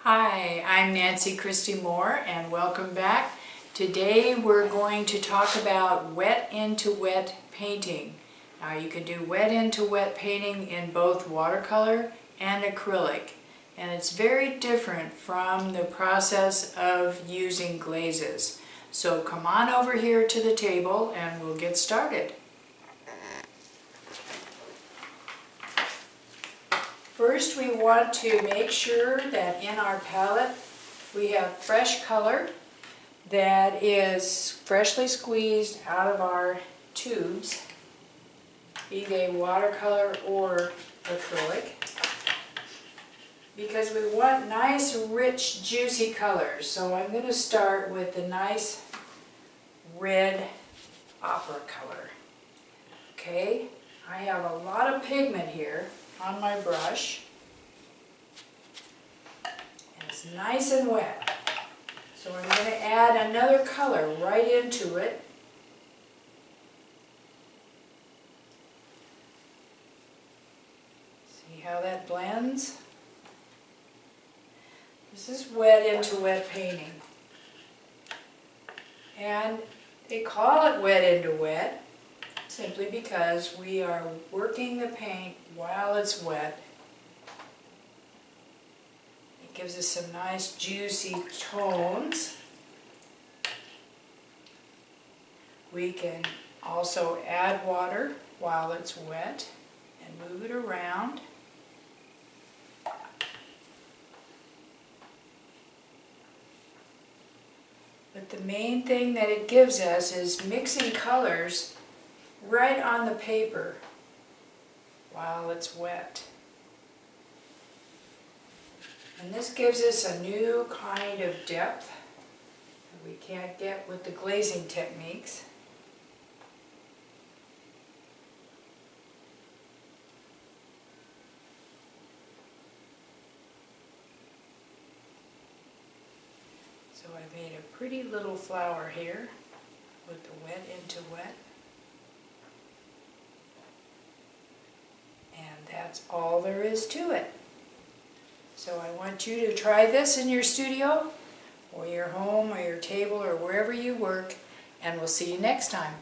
Hi, I'm Nancy Christy-Moore and welcome back. Today we're going to talk about wet into wet painting. Now you can do wet into wet painting in both watercolor and acrylic, and it's very different from the process of using glazes. So come on over here to the table and we'll get started. First, we want to make sure that in our palette we have fresh color that is freshly squeezed out of our tubes, be they watercolor or acrylic, because we want nice, rich, juicy colors. So I'm going to start with the nice red opera color. Okay, I have a lot of pigment here on my brush, and it's nice and wet. So I'm going to add another color right into it. See how that blends? This is wet into wet painting. And they call it wet into wet simply because we are working the paint while it's wet. It gives us some nice juicy tones. We can also add water while it's wet and move it around. But the main thing that it gives us is mixing colors right on the paper while it's wet. And this gives us a new kind of depth that we can't get with the glazing techniques. So I made a pretty little flower here with the wet into wet. And that's all there is to it. So I want you to try this in your studio or your home or your table or wherever you work, and we'll see you next time.